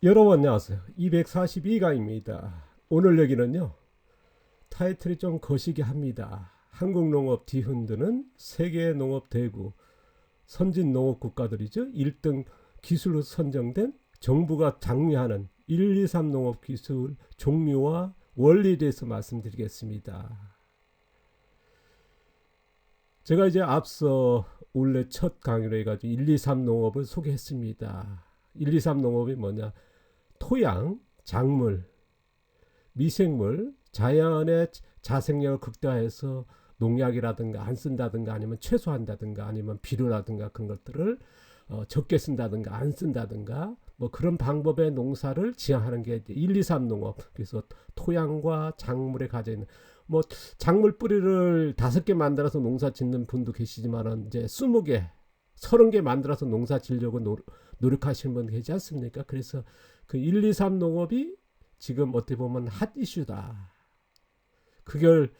여러분 안녕하세요. 242강입니다. 오늘 얘기는요. 타이틀이 좀 거시기 합니다. 한국 농업 뒤흔드는 세계 농업 대국 선진 농업 국가들이죠. 1등 기술로 선정된 정부가 장려하는 1, 2, 3 농업 기술 종류와 원리에 대해서 말씀드리겠습니다. 제가 이제 앞서 원래 첫 강의로 해가지고 1, 2, 3 농업을 소개했습니다. 1, 2, 3 농업이 뭐냐? 토양, 작물, 미생물, 자연의 자생력을 극대화해서 농약이라든가 안 쓴다든가 아니면 최소한다든가 아니면 비료라든가 그런 것들을 적게 쓴다든가 안 쓴다든가 뭐 그런 방법의 농사를 지향하는 게 1, 2, 3 농업. 그래서 토양과 작물에 가져 있는 뭐 작물 뿌리를 5개 만들어서 농사 짓는 분도 계시지만은 이제 20개, 30개 만들어서 농사 지려고 노력하시는 분 계시지 않습니까? 그래서 그 1, 2, 3 농업이 지금 어떻게 보면 핫 이슈다. 그걸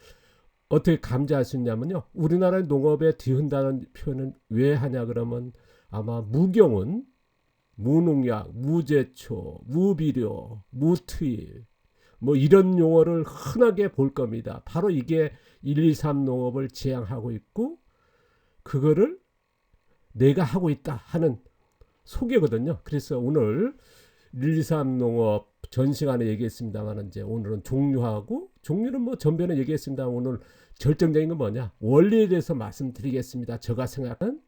어떻게 감지할 수 있냐면요. 우리나라의 농업에 뒤흔다는 표현은 왜 하냐 그러면 아마 무경운, 무농약, 무제초, 무비료, 무투입 뭐 이런 용어를 흔하게 볼 겁니다. 바로 이게 1, 2, 3 농업을 지향하고 있고 그거를 내가 하고 있다 하는 소개거든요. 그래서 오늘 1, 2, 3 농업 전 시간에 얘기했습니다만 이제 오늘은 종류하고 종류는 뭐 전변에 얘기했습니다. 오늘 결정적인 건 뭐냐? 원리에 대해서 말씀드리겠습니다. 제가 생각한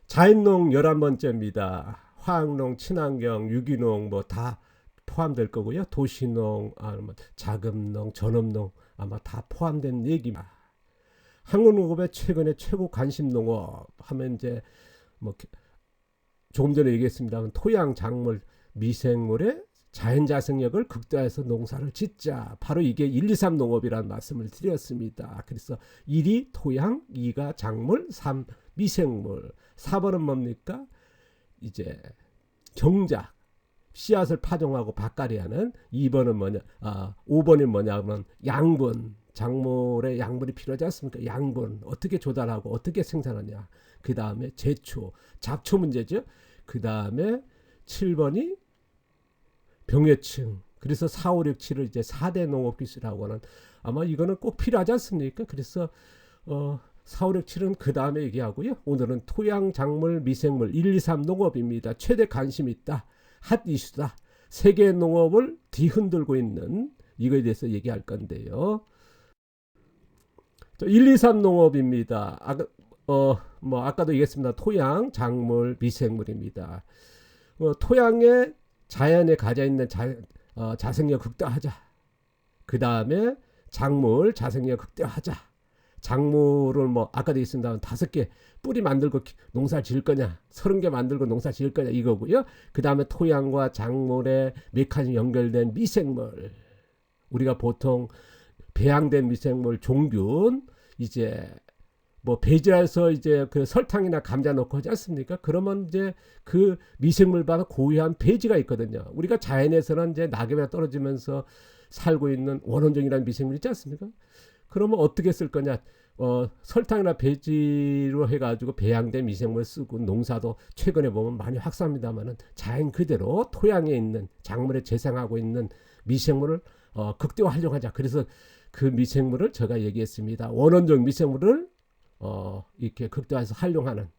자연농 11번째입니다. 화학농, 친환경, 유기농 뭐 다 포함될 거고요. 도시농, 아니면 자금농, 전업농 아마 다 포함된 얘기입니다. 한국 농업의 최근에 최고 관심 농업 하면 이제 뭐 조금 전에 얘기했습니다만 토양, 작물, 미생물의 자연자생력을 극대화해서 농사를 짓자. 바로 이게 1, 2, 3 농업이라는 말씀을 드렸습니다. 그래서 1이 토양, 2가 작물, 3 미생물. 4번은 뭡니까? 이제 정작 씨앗을 파종하고 밭갈이하는 2번은 뭐냐? 5번이 뭐냐면 양분. 작물의 양분이 필요하지 않습니까? 양분 어떻게 조달하고 어떻게 생산하냐. 그 다음에 제초, 잡초 문제죠. 그 다음에 7번이 병해충. 그래서 4, 5, 6, 7을 이제 4대 농업기술이라고 하는 아마 이거는 꼭 필요하지 않습니까? 그래서 4, 5, 6, 7은 그 다음에 얘기하고요. 오늘은 토양, 작물, 미생물 1, 2, 3 농업입니다. 최대 관심이 있다. 핫 이슈다. 세계 농업을 뒤흔들고 있는 이거에 대해서 얘기할 건데요. 1, 2, 3 농업입니다. 아까도 얘기했습니다. 토양, 작물, 미생물입니다. 토양에 자연에 가져 있는 자생력 극대화하자. 그 다음에 작물 자생력 극대화하자. 작물을 뭐 아까도 있습니다. 5개 뿌리 만들고 농사 지을 거냐, 30개 만들고 농사 지을 거냐 이거고요. 그 다음에 토양과 작물의 메커니즘 연결된 미생물. 우리가 보통 배양된 미생물 종균 이제 뭐 배지라서 이제 그 설탕이나 감자 넣고 하지 않습니까? 그러면 이제 그 미생물보다 고유한 배지가 있거든요. 우리가 자연에서는 이제 낙엽에 떨어지면서 살고 있는 원원종이라는 미생물 있지 않습니까? 그러면 어떻게 쓸 거냐? 설탕이나 배지로 해가지고 배양된 미생물 쓰고 농사도 최근에 보면 많이 확산합니다만은 자연 그대로 토양에 있는 작물에 재생하고 있는 미생물을 극대화 활용하자. 그래서 그 미생물을 제가 얘기했습니다. 원원종 미생물을 이렇게 극대화해서 활용하는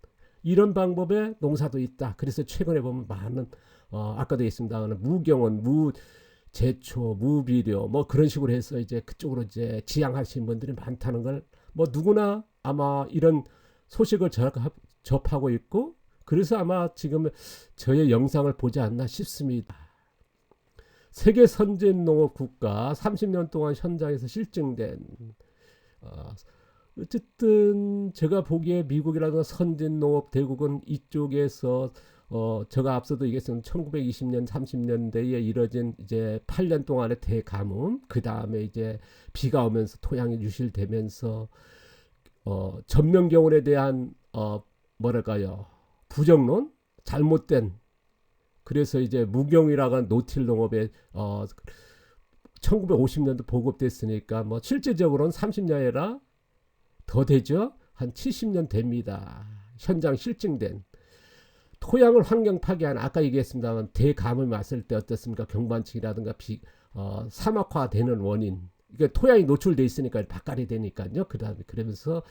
이런 방법의 농사도 있다. 그래서 최근에 보면 많은 아까도 있습니다만 무경원, 무제초, 무비료 뭐 그런 식으로 해서 이제 그쪽으로 이제 지향하시는 분들이 많다는 걸 뭐 누구나 아마 이런 소식을 접하고 있고 그래서 아마 지금 저의 영상을 보지 않나 싶습니다. 세계 선진 농업 국가 30년 동안 현장에서 실증된 어쨌든 제가 보기에 미국이라든가 선진 농업 대국은 이쪽에서 제가 앞서도 얘기했던 1920년 30년대에 이뤄진 이제 8년 동안의 대가뭄 그 다음에 이제 비가 오면서 토양이 유실되면서 전면경운에 대한 뭐랄까요 부정론 잘못된 그래서 이제 무경이라고 하는 노틸 농업에 1950년도 보급됐으니까 뭐 실제적으로는 30년이 아니라 더 되죠. 한 70년 됩니다. 현장 실증된 토양을 환경 파괴하는 아까 얘기했습니다만 대가뭄이 왔을 때 어떻습니까? 경관층이라든가 사막화되는 원인. 그러니까 토양이 노출돼 있으니까 바깥이 되니까요. 그다음에 그러면서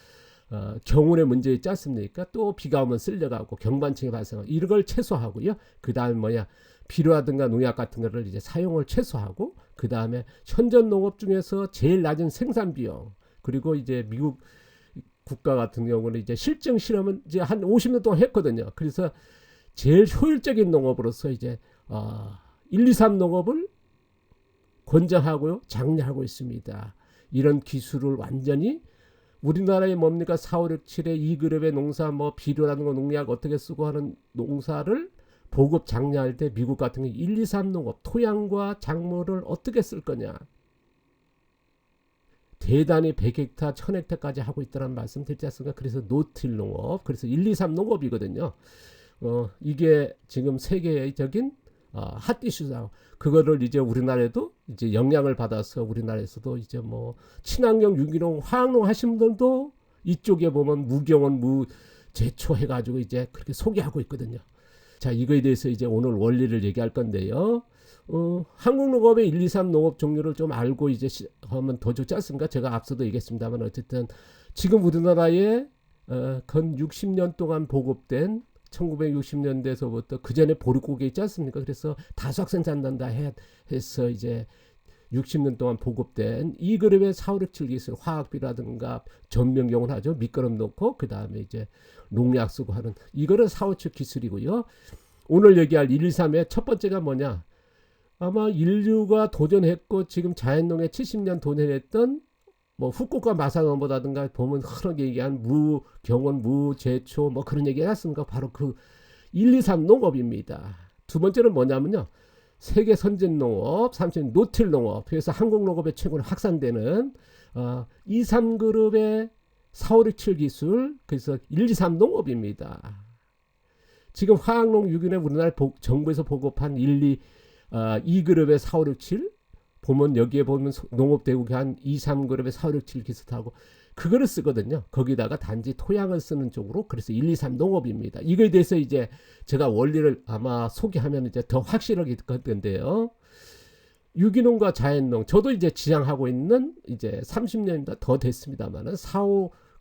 경운의 문제 있지 않습니까? 또 비가 오면 쓸려가고 경관층이 발생하고 이런 걸 최소화하고요. 그다음 비료라든가 농약 같은 거를 이제 사용을 최소화하고 그다음에 현존 농업 중에서 제일 낮은 생산 비용 그리고 이제 미국 국가 같은 경우는 이제 실증 실험은 이제 한 50년 동안 했거든요. 그래서 제일 효율적인 농업으로서 이제 1, 2, 3 농업을 권장하고요. 장려하고 있습니다. 이런 기술을 완전히 우리나라에 뭡니까 4, 5, 6, 7의 2그룹의 농사 비료라든가 농약 어떻게 쓰고 하는 농사를 보급 장려할 때 미국 같은 경우 1, 2, 3 농업 토양과 작물을 어떻게 쓸 거냐. 대단히 100헥타, 1000헥타까지 하고 있다는 말씀 드리지 않습니까? 그래서 노틸 농업, 그래서 1, 2, 3 농업이거든요. 이게 지금 세계적인 핫 이슈다. 그거를 이제 우리나라에도 이제 영향을 받아서 우리나라에서도 이제 친환경 유기농, 화학농 하신 분들도 이쪽에 보면 무경원, 무제초 해가지고 이제 그렇게 소개하고 있거든요. 자, 이거에 대해서 이제 오늘 원리를 얘기할 건데요. 한국 농업의 1, 2, 3 농업 종류를 좀 알고 이제 하면 더 좋지 않습니까? 제가 앞서도 얘기했습니다만 어쨌든 지금 우리나라에 건 60년 동안 보급된 1960년대에서부터 그 전에 보릿고개 있지 않습니까? 그래서 다수학 생산된다 해서 이제 60년 동안 보급된 이 그룹의 4, 5, 6, 7 기술 화학비라든가 전면경을 하죠. 밑거름 놓고 그 다음에 이제 농약 쓰고 하는 이거는 4, 5, 7 기술이고요. 오늘 얘기할 1, 2, 3의 첫 번째가 뭐냐? 아마 인류가 도전했고 지금 자연농에 70년 도전했던 후쿠오카 마사노보다든가 보면 흔하게 얘기한 무경원, 무제초 그런 얘기 해놨습니까? 바로 그 1, 2, 3 농업입니다. 두 번째는 뭐냐면요. 세계 선진 농업, 3층 노틸 농업, 그래서 한국 농업의 최고로 확산되는 2, 3그룹의 4, 5, 6, 7 기술, 그래서 1, 2, 3 농업입니다. 지금 화학농 유기농 우리나라 정부에서 보급한 2그룹의 4, 5, 6, 7 보면 여기에 보면 농업대국이 한 2, 3그룹의 4, 5, 6, 7 기술하고 그거를 쓰거든요. 거기다가 단지 토양을 쓰는 쪽으로 그래서 1, 2, 3 농업입니다. 이거에 대해서 이제 제가 원리를 아마 소개하면 이제 더 확실하게 될 건데요. 유기농과 자연농 저도 이제 지향하고 있는 이제 30년 더 됐습니다만은 4,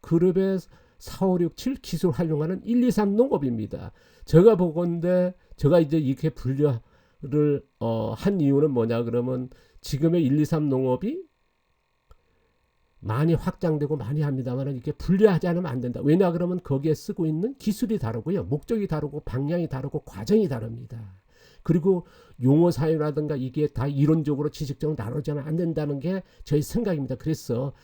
5그룹의 4, 5, 6, 7 기술 활용하는 1, 2, 3 농업입니다. 제가 보건데 제가 이제 이렇게 분류를 한 이유는 뭐냐 그러면 지금의 1, 2, 3 농업이 많이 확장되고 많이 합니다만 이렇게 분리하지 않으면 안 된다. 왜냐 그러면 거기에 쓰고 있는 기술이 다르고요. 목적이 다르고 방향이 다르고 과정이 다릅니다. 그리고 용어 사용이라든가 이게 다 이론적으로 지식적으로 나눠지면 안 된다는 게 저희 생각입니다. 그래서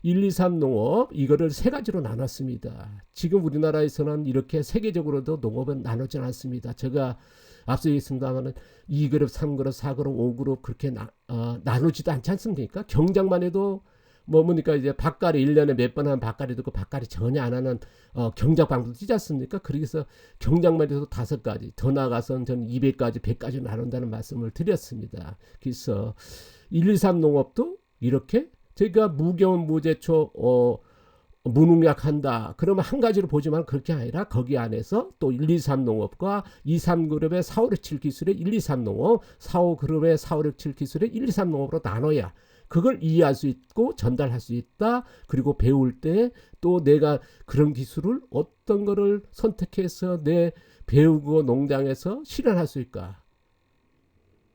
1, 2, 3 농업 이거를 세 가지로 나눴습니다. 지금 우리나라에서는 이렇게 세계적으로도 농업은 나누지 않습니다. 제가 앞서 얘기했습니다만 2그룹, 3그룹, 4그룹, 5그룹 그렇게 나누지도 않지 않습니까? 경장만 해도 뭡니까 이제 밭갈이 1년에 몇 번 하는 밭갈이 듣고 밭갈이 전혀 안 하는 경작 방법도 있지 않습니까? 그래서 경장만 해도 5가지 더 나아가서는 전 200가지 100가지 나눈다는 말씀을 드렸습니다. 그래서 1, 2, 3 농업도 이렇게 제가 무경운 무제초 무농약 한다. 그러면 한 가지로 보지만 그렇게 아니라 거기 안에서 또 1, 2, 3 농업과 2, 3그룹의 4, 5, 6, 7 기술의 1, 2, 3 농업 4, 5그룹의 4, 5, 6, 7 기술의 1, 2, 3 농업으로 나눠야 그걸 이해할 수 있고 전달할 수 있다. 그리고 배울 때 또 내가 그런 기술을 어떤 거를 선택해서 내 배우고 농장에서 실현할 수 있을까.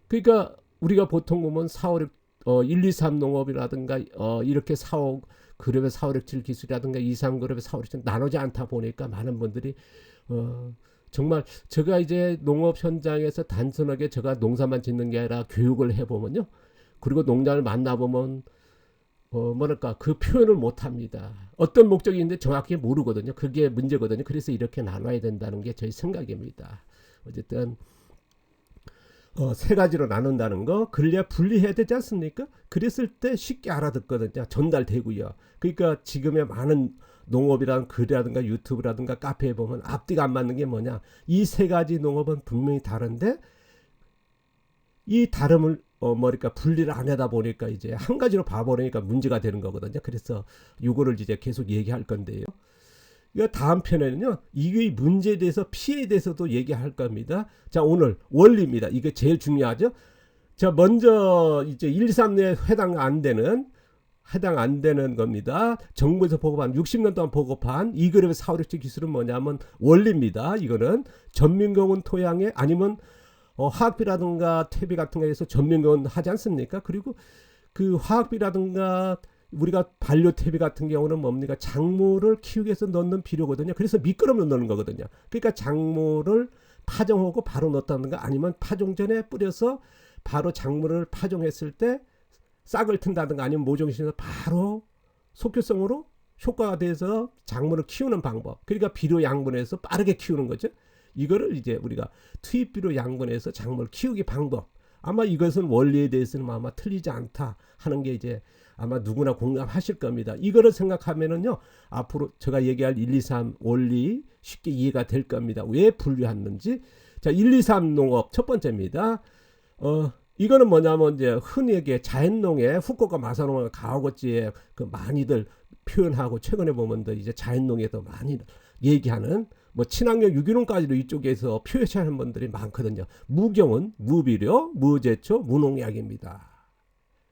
그러니까 우리가 보통 보면 4, 5, 6 1, 2, 3 농업이라든가 이렇게 4, 5 그룹의 4, 5, 6, 7 기술이라든가 2, 3 그룹의 4, 5, 6, 7 나누지 않다 보니까 많은 분들이 정말 제가 이제 농업 현장에서 단순하게 제가 농사만 짓는 게 아니라 교육을 해보면요. 그리고 농장을 만나보면 뭐랄까 그 표현을 못합니다. 어떤 목적이 있는데 정확히 모르거든요. 그게 문제거든요. 그래서 이렇게 나눠야 된다는 게 저희 생각입니다. 어쨌든 세 가지로 나눈다는 거 그래야 분리해야 되지 않습니까? 그랬을 때 쉽게 알아듣거든요. 전달되고요. 그러니까 지금의 많은 농업이라든 글이라든가 유튜브라든가 카페에 보면 앞뒤가 안 맞는 게 뭐냐. 이 세 가지 농업은 분명히 다른데 이 다름을 뭐랄까 분리를 안 하다 보니까 이제 한 가지로 봐버리니까 문제가 되는 거거든요. 그래서 이거를 이제 계속 얘기할 건데요. 이 다음 편에는요, 이게 문제에 대해서 피해에 대해서도 얘기할 겁니다. 자, 오늘 원리입니다. 이게 제일 중요하죠. 자, 먼저 이제 1, 2, 3에 해당 안 되는 겁니다. 정부에서 보급한 60년 동안 보급한 이 그룹의 사후력지 기술은 뭐냐면 원리입니다. 이거는 전민공원 토양에 아니면 화학비라든가 퇴비 같은 거에서 전민공원 하지 않습니까? 그리고 그 화학비라든가 우리가 반려 퇴비 같은 경우는 뭡니까? 작물을 키우기 위해서 넣는 비료거든요. 그래서 미끄럼을 넣는 거거든요. 그러니까 작물을 파종하고 바로 넣었다든가 아니면 파종 전에 뿌려서 바로 작물을 파종했을 때 싹을 튼다든가 아니면 모종시켜서 바로 속효성으로 효과가 돼서 작물을 키우는 방법. 그러니까 비료 양분해서 빠르게 키우는 거죠. 이거를 이제 우리가 투입 비료 양분해서 작물 키우기 방법. 아마 이것은 원리에 대해서는 아마 틀리지 않다 하는 게 이제 아마 누구나 공감하실 겁니다. 이거를 생각하면은요, 앞으로 제가 얘기할 1, 2, 3 원리 쉽게 이해가 될 겁니다. 왜 분류했는지. 자, 1, 2, 3 농업 첫 번째입니다. 이거는 뭐냐면 이제 흔히 얘기해 자연농에 후쿠오카 마사농 가오거지에 그 많이들 표현하고 최근에 보면 더 이제 자연농에도 많이 얘기하는 뭐 친환경 유기농까지도 이쪽에서 표현하는 분들이 많거든요. 무경은 무비료, 무제초, 무농약입니다.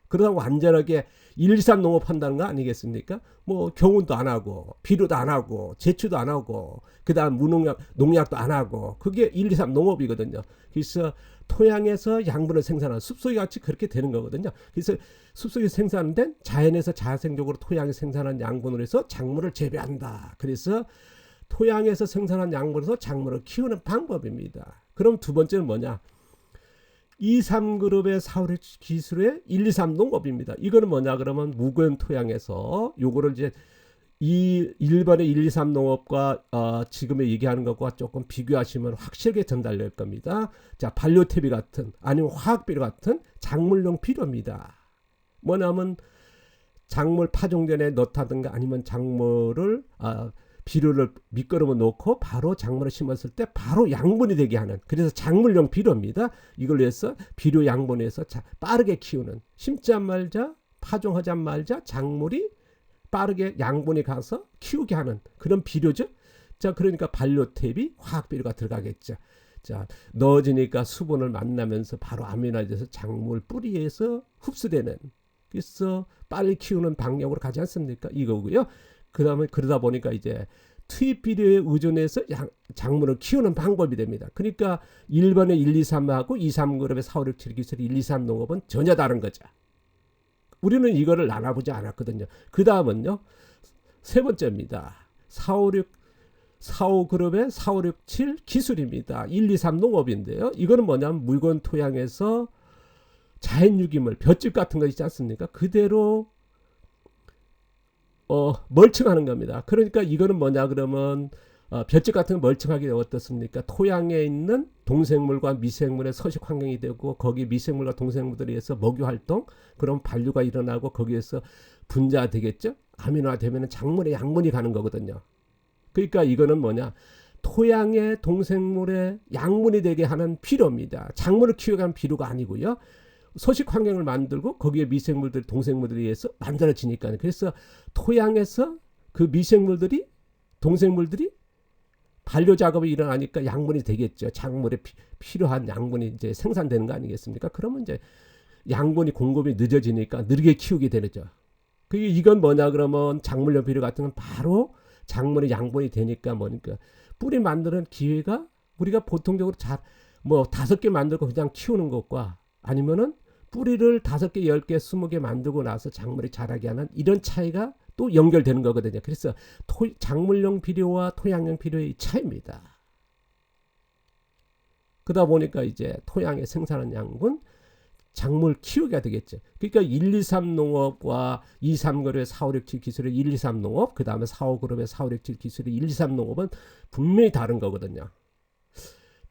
그러다 완전하게 1, 2, 3 농업한다는 거 아니겠습니까? 뭐 경운도 안 하고 비료도 안 하고 제초도 안 하고 그다음 무농약 농약도 안 하고 그게 1, 2, 3 농업이거든요. 그래서 토양에서 양분을 생산하는 숲속이 같이 그렇게 되는 거거든요. 그래서 숲속에 생산된 자연에서 자생적으로 토양에 생산한 양분으로 해서 작물을 재배한다. 그래서 토양에서 생산한 양분으로 작물을 키우는 방법입니다. 그럼 두 번째는 뭐냐? 2, 3그룹의 사후력 기술의 1, 2, 3 농업입니다. 이거는 뭐냐 그러면 무거운 토양에서 요거를 이제 이 일반의 1, 2, 3 농업과 지금의 얘기하는 것과 조금 비교하시면 확실하게 전달될 겁니다. 자, 반려퇴비 같은 아니면 화학비료 같은 작물용 비료입니다. 뭐냐면 작물 파종 전에 넣다든가 아니면 작물을 비료를 밑거름을 놓고 바로 작물을 심었을 때 바로 양분이 되게 하는, 그래서 작물용 비료입니다. 이걸 위해서 비료 양분해서 빠르게 키우는, 심지 말자 파종하자 말자 작물이 빠르게 양분이 가서 키우게 하는 그런 비료죠. 자, 그러니까 반려퇴비 화학비료가 들어가겠죠. 자, 넣어지니까 수분을 만나면서 바로 아미노아지드에서 작물 뿌리에서 흡수되는, 그래서 빨리 키우는 방향으로 가지 않습니까? 이거고요. 그 다음에 그러다 보니까 이제 투입 비료에 의존해서 작물을 키우는 방법이 됩니다. 그러니까 1번의 1, 2, 3하고 2, 3그룹의 사후력 기술 1, 2, 3 농업은 전혀 다른 거죠. 우리는 이거를 나눠보지 않았거든요. 그 다음은요, 세 번째입니다. 4,5그룹의 4,5,6,7 기술입니다. 1, 2, 3 농업인데요. 이거는 뭐냐면 묽은 토양에서 자연유기물, 볏짚 같은 거 있지 않습니까? 그대로 멀칭하는 겁니다. 그러니까 이거는 뭐냐 그러면 볏짚 같은 거 멀칭하게 어떻습니까? 토양에 있는 동생물과 미생물의 서식 환경이 되고 거기 미생물과 동생물들에 의해서 먹이 활동, 그럼 반류가 일어나고 거기에서 분자되겠죠. 아미노화 되면 작물의 양분이 가는 거거든요. 그러니까 이거는 뭐냐? 토양의 동생물의 양분이 되게 하는 비료입니다. 작물을 키우기 위한 비료가 아니고요. 서식 환경을 만들고 거기에 미생물들, 동생물들에 의해서 만들어지니까요. 그래서 토양에서 그 미생물들이, 동생물들이 반려 작업이 일어나니까 양분이 되겠죠. 작물에 필요한 양분이 이제 생산되는 거 아니겠습니까? 그러면 이제 양분이 공급이 늦어지니까 느리게 키우게 되죠. 이건 뭐냐 그러면 작물용 비료 같은 건 바로 작물의 양분이 되니까 뭐니까 뿌리 만드는 기회가 우리가 보통적으로 뭐 5개 만들고 그냥 키우는 것과 아니면은 뿌리를 5개, 10개, 20개 만들고 나서 작물이 자라게 하는 이런 차이가 또 연결되는 거거든요. 그래서 작물용 비료와 토양용 비료의 차이입니다. 그러다 보니까 이제 토양에 생산한 양분, 작물 키우기가 되겠죠. 그러니까 1, 2, 3 농업과 2, 3그룹의 4, 5, 6, 7 기술의 1, 2, 3 농업, 그 다음에 4, 5그룹의 4, 5, 6, 7 기술의 1, 2, 3 농업은 분명히 다른 거거든요.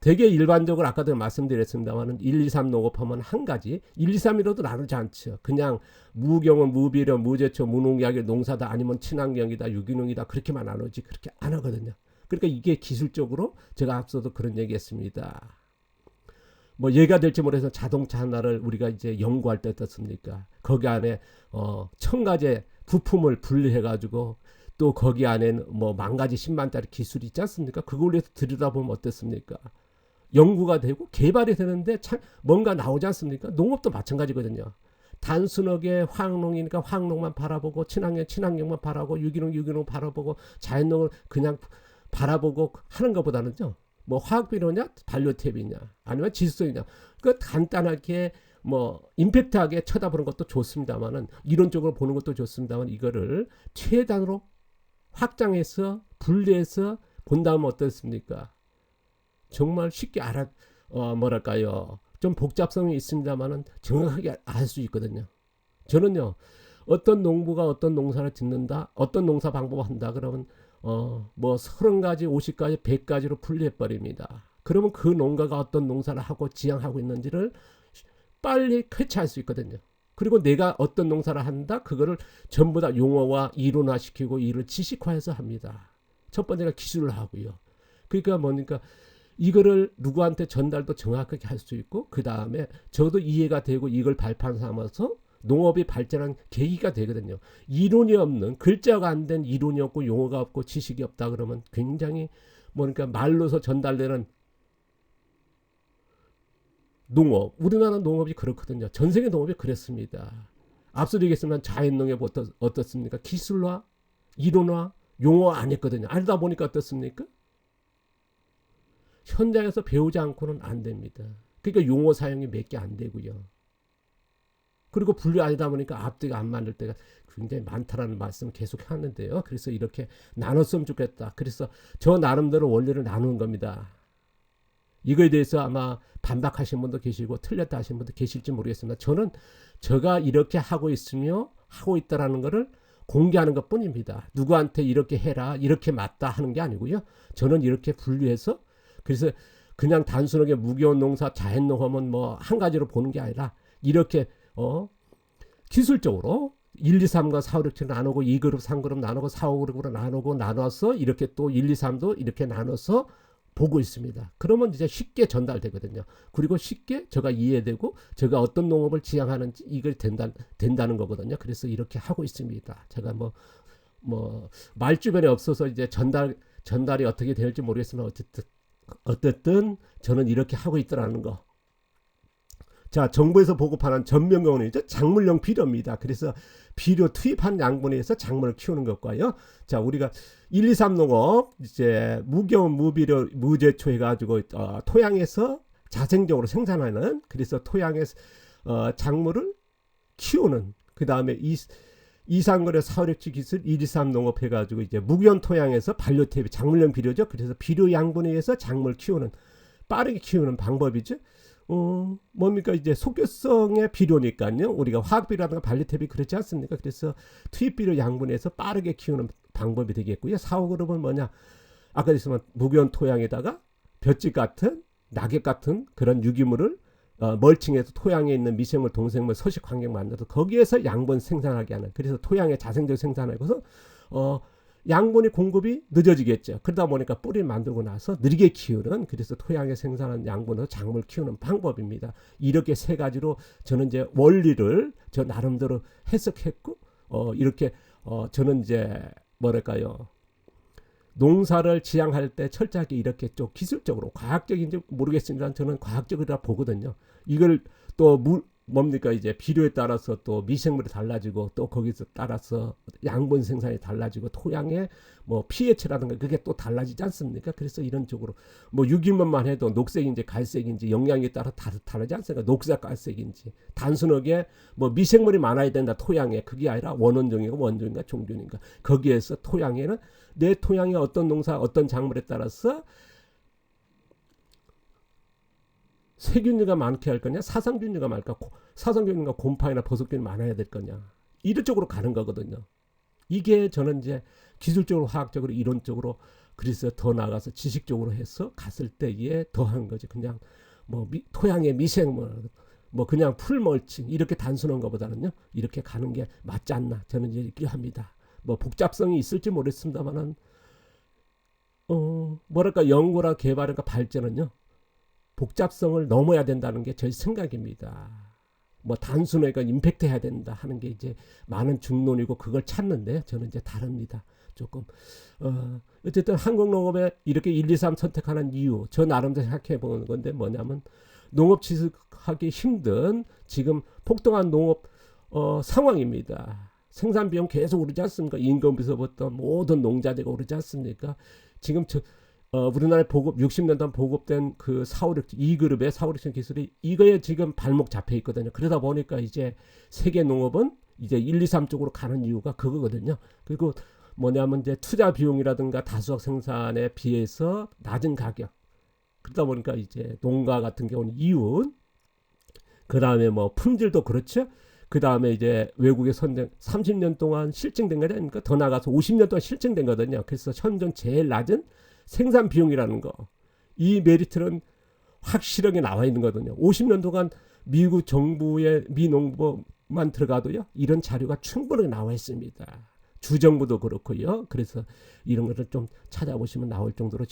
되게 일반적으로 아까도 말씀드렸습니다만 1, 2, 3 농업하면 한 가지, 1, 2, 3이라도 나누지 않죠. 그냥 무경은 무비료, 무제초, 무농약의 농사다 아니면 친환경이다, 유기농이다 그렇게만 나누지 그렇게 안 하거든요. 그러니까 이게 기술적으로 제가 앞서도 그런 얘기했습니다. 뭐 얘가 될지 모르겠어 자동차 하나를 우리가 이제 연구할 때 어떻습니까? 거기 안에 천 가지 부품을 분리해 가지고 또 거기 안에는 뭐 만가지 10만짜리 기술이 있지 않습니까? 그걸 위해서 들여다보면 어떻습니까? 연구가 되고 개발이 되는데 참 뭔가 나오지 않습니까? 농업도 마찬가지거든요. 단순하게 화학농이니까 화학농만 바라보고 친환경만 바라보고 유기농 바라보고 자연농을 그냥 바라보고 하는 것보다는요. 뭐 화학비료냐 발효탭이냐 아니면 질소이냐 그 간단하게 뭐 임팩트하게 쳐다보는 것도 좋습니다만은 이론적으로 보는 것도 좋습니다만 이거를 최단으로 확장해서 분리해서 본다면 어떻습니까? 정말 쉽게 뭐랄까요? 좀 복잡성이 있습니다만은 정확하게 알 수 있거든요. 저는요. 어떤 농부가 어떤 농사를 짓는다, 어떤 농사 방법을 한다 그러면 뭐 30가지, 50가지, 100가지로 분리해 버립니다. 그러면 그 농가가 어떤 농사를 하고 지향하고 있는지를 빨리 캐치할 수 있거든요. 그리고 내가 어떤 농사를 한다, 그거를 전부 다 용어와 이론화시키고 이를 지식화해서 합니다. 첫 번째가 기술을 하고요. 그러니까 뭐니까 이거를 누구한테 전달도 정확하게 할 수 있고 그 다음에 저도 이해가 되고 이걸 발판 삼아서 농업이 발전한 계기가 되거든요. 이론이 없는 글자가 안 된 이론이 없고 용어가 없고 지식이 없다 그러면 굉장히 뭐니까 말로서 전달되는 농업, 우리나라 농업이 그렇거든요. 전 세계 농업이 그랬습니다. 앞서 얘기했지만 자연농업 어떻습니까? 기술화, 이론화, 용어 안 했거든요. 알다 보니까 어떻습니까? 현장에서 배우지 않고는 안 됩니다. 그러니까 용어 사용이 몇 개 안 되고요. 그리고 분류 아니다 보니까 앞뒤가 안 맞을 때가 굉장히 많다라는 말씀을 계속 하는데요. 그래서 이렇게 나눴으면 좋겠다. 그래서 저 나름대로 원리를 나누는 겁니다. 이거에 대해서 아마 반박하신 분도 계시고 틀렸다 하신 분도 계실지 모르겠습니다. 저는 제가 이렇게 하고 있으며 하고 있다라는 것을 공개하는 것 뿐입니다. 누구한테 이렇게 해라 이렇게 맞다 하는 게 아니고요. 저는 이렇게 분류해서 그래서 그냥 단순하게 무기원 농사 자연농업은 뭐 한 가지로 보는 게 아니라 이렇게 기술적으로 1, 2, 3과 4, 5, 6, 7 나누고 2그룹, 3그룹 나누고 4, 5그룹으로 나누고 나눠서 이렇게 또 1, 2, 3도 이렇게 나눠서 보고 있습니다. 그러면 이제 쉽게 전달되거든요. 그리고 쉽게 제가 이해되고 제가 어떤 농업을 지향하는지 이걸 된다는 거거든요. 그래서 이렇게 하고 있습니다. 제가 말 주변에 없어서 이제 전달이 어떻게 될지 모르겠으나 어쨌든 저는 이렇게 하고 있더라는 거. 자, 정부에서 보급하는 전면경원이죠. 작물용 비료입니다. 그래서 비료 투입한 양분에 의해서 작물을 키우는 것과요. 자, 우리가 1, 2, 3 농업 이제 무경운 무비료 무제초 해가지고 토양에서 자생적으로 생산하는 그래서 토양에서 작물을 키우는 그 다음에 이상거래 사회력지 기술 1, 2, 3 농업 해가지고 이제 무기온 토양에서 발효탭이 작물용 비료죠. 그래서 비료 양분에 의해서 작물 키우는 빠르게 키우는 방법이죠. 뭡니까 이제 속효성의 비료니까요. 우리가 화학비료라든가 발효탭이 그렇지 않습니까? 그래서 투입비료 양분에서 빠르게 키우는 방법이 되겠고요. 4, 5그룹은 뭐냐? 아까 했지만 무기온 토양에다가 볏짚 같은 낙엽 같은 그런 유기물을 멀칭해서 토양에 있는 미생물, 동생물, 서식 환경 만들어서 거기에서 양분 생산하게 하는. 그래서 토양의 자생적 생산하고서 양분이 공급이 늦어지겠죠. 그러다 보니까 뿌리를 만들고 나서 느리게 키우는 그래서 토양에 생산한 양분으로 작물 키우는 방법입니다. 이렇게 세 가지로 저는 이제 원리를 저 나름대로 해석했고 이렇게 저는 이제 뭐랄까요? 농사를 지향할 때 철저하게 이렇게 좀 기술적으로 과학적인지 모르겠습니다. 저는 과학적이라 보거든요. 이걸 또 뭡니까 이제 비료에 따라서 또 미생물이 달라지고 또 거기서 따라서 양분 생산이 달라지고 토양의 뭐 pH라든가 그게 또 달라지지 않습니까? 그래서 이런 쪽으로 뭐 유기물만 해도 녹색인지 갈색인지 영양에 따라 다르지 않습니까? 녹색 갈색인지 단순하게 뭐 미생물이 많아야 된다 토양에 그게 아니라 원원종이고 원종인가 종균인가 거기에서 토양에는 내 토양에 어떤 농사 어떤 작물에 따라서 세균류가 많게 할 거냐 사상균류가 많을까 사상균류가 곰팡이나 버섯균이 많아야 될 거냐 이런 쪽으로 가는 거거든요. 이게 저는 이제 기술적으로 화학적으로 이론적으로 그래서 더 나가서 지식적으로 해서 갔을 때에 더한 거지. 그냥 뭐 토양의 미생물 뭐 그냥 풀멀칭 이렇게 단순한 것보다는요 이렇게 가는 게 맞지 않나 저는 이렇게 합니다. 뭐 복잡성이 있을지 모르겠습니다만은 뭐랄까 연구나 개발과 발전은요 복잡성을 넘어야 된다는 게 제 생각입니다. 뭐 단순하게 임팩트 해야 된다 하는 게 이제 많은 중론이고 그걸 찾는데 저는 이제 다릅니다. 조금 어쨌든 한국 농업에 이렇게 1, 2, 3 선택하는 이유 저 나름대로 생각해 보는 건데 뭐냐면 농업 지속하기 힘든 지금 폭등한 농업 상황입니다. 생산 비용 계속 오르지 않습니까? 임금부터 모든 농자재가 오르지 않습니까? 지금 우리나라에 보급 60년대 보급된 그 456 2그룹의 456 기술이 이거에 지금 발목 잡혀 있거든요. 그러다 보니까 이제 세계 농업은 이제 1, 2, 3 쪽으로 가는 이유가 그거거든요. 그리고 뭐냐면 이제 투자 비용이라든가 다수학 생산에 비해서 낮은 가격. 그러다 보니까 이제 농가 같은 경우는 이윤, 그 다음에 뭐 품질도 그렇죠. 그 다음에 이제 외국의 선정 30년 동안 실증된 거 아닙니까? 더 나가서 50년 동안 실증된 거거든요. 그래서 현존 제일 낮은 생산 비용이라는 거. 이 메리트는 확실하게 나와 있는 거거든요. 50년 동안 미국 정부의 미농부만 들어가도요. 이런 자료가 충분히 나와 있습니다. 주정부도 그렇고요. 그래서 이런 것을 좀 찾아보시면 나올 정도로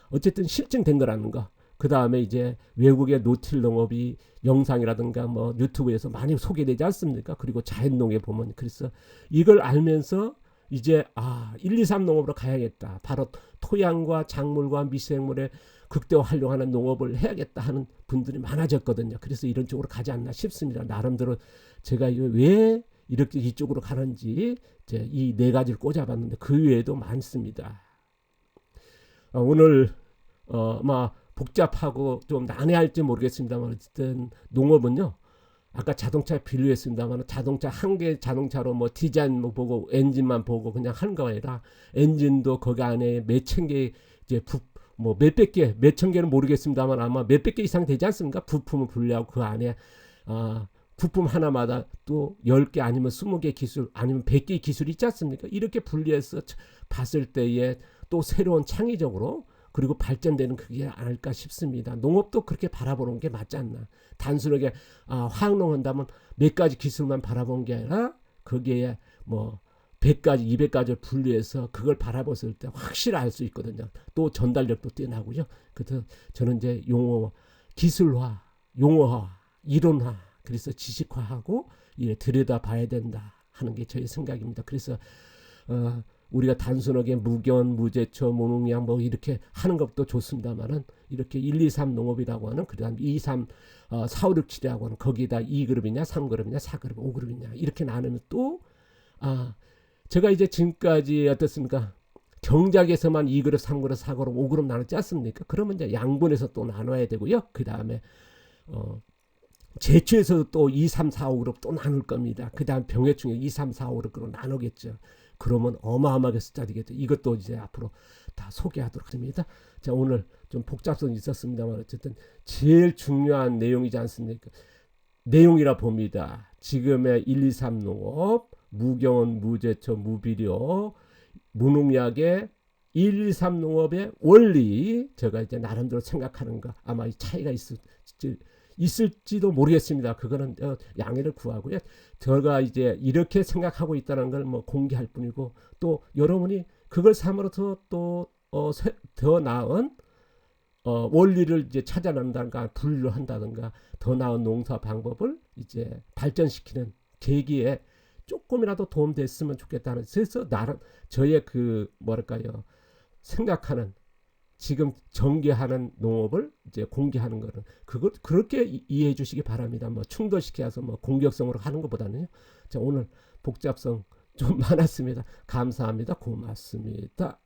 어쨌든 실증된 거라는 거. 그 다음에 이제 외국의 노틸 농업이 영상이라든가 뭐 유튜브에서 많이 소개되지 않습니까? 그리고 자연농에 보면 그래서 이걸 알면서 이제 1, 2, 3 농업으로 가야겠다. 바로 토양과 작물과 미생물의 극대화 활용하는 농업을 해야겠다 하는 분들이 많아졌거든요. 그래서 이런 쪽으로 가지 않나 싶습니다. 나름대로 제가 왜 이렇게 이쪽으로 가는지 이제 이 네 가지를 꽂아봤는데 그 외에도 많습니다. 오늘 복잡하고 좀 난해할지 모르겠습니다만 어쨌든 농업은요. 아까 자동차 비유했습니다만 자동차 한 개 자동차로 뭐 디자인 보고 엔진만 보고 그냥 하는 거 아니라 엔진도 거기 안에 몇천 개 이제 뭐 몇백 개, 몇천 개는 모르겠습니다만 아마 몇백 개 이상 되지 않습니까? 부품을 분리하고 그 안에 부품 하나마다 또 10개 아니면 20개 기술 아니면 100개 기술이 있지 않습니까? 이렇게 분리해서 봤을 때에 또 새로운 창의적으로 그리고 발전되는 그게 아닐까 싶습니다. 농업도 그렇게 바라보는 게 맞지 않나. 단순하게 화학농 한다면 몇 가지 기술만 바라보는 게 아니라 거기에 뭐 100가지, 200가지를 분리해서 그걸 바라봤을 때 확실히 알 수 있거든요. 또 전달력도 뛰어나고요. 그래서 저는 이제 기술화, 용어화, 이론화, 그래서 지식화하고 들여다봐야 된다 하는 게 저의 생각입니다. 그래서 우리가 단순하게 무견, 무제초, 무농약 뭐 이렇게 하는 것도 좋습니다만은 이렇게 1, 2, 3 농업이라고 하는 그다음 2, 3, 4, 5, 6, 7이라고 하는 거기다 2그룹이냐, 3그룹이냐, 4그룹, 5그룹이냐 이렇게 나누면 또 제가 이제 지금까지 어떻습니까? 경작에서만 2그룹, 3그룹, 4그룹, 5그룹 나눴지 않습니까? 그러면 이제 양분에서 또 나눠야 되고요. 그 다음에 제초에서도 또 2, 3, 4, 5그룹 또 나눌 겁니다. 그 다음 병해충에 2, 3, 4, 5그룹으로 나누겠죠. 그러면 어마어마하게 숫자되겠죠. 이것도 이제 앞으로 다 소개하도록 합니다. 자, 오늘 좀 복잡성이 있었습니다만 어쨌든 제일 중요한 내용이지 않습니까? 내용이라 봅니다. 지금의 1, 2, 3 농업, 무경은, 무제초, 무비료, 무농약의 1, 2, 3 농업의 원리 제가 이제 나름대로 생각하는 거 아마 차이가 있을지도 모르겠습니다. 그거는 양해를 구하고요. 제가 이제 이렇게 생각하고 있다는 걸 뭐 공개할 뿐이고 또 여러분이 그걸 삼으로서 또 더 나은 원리를 이제 찾아낸다든가 분류를 한다든가 더 나은 농사 방법을 이제 발전시키는 계기에 조금이라도 도움됐으면 좋겠다는 그래서 나름 저의 그 뭐랄까요 생각하는 지금 전개하는 농업을 이제 공개하는 거는 그걸 그렇게 이해해 주시기 바랍니다. 뭐 충돌시켜서 뭐 공격성으로 하는 것보다는요. 자, 오늘 복잡성 좀 많았습니다. 감사합니다. 고맙습니다.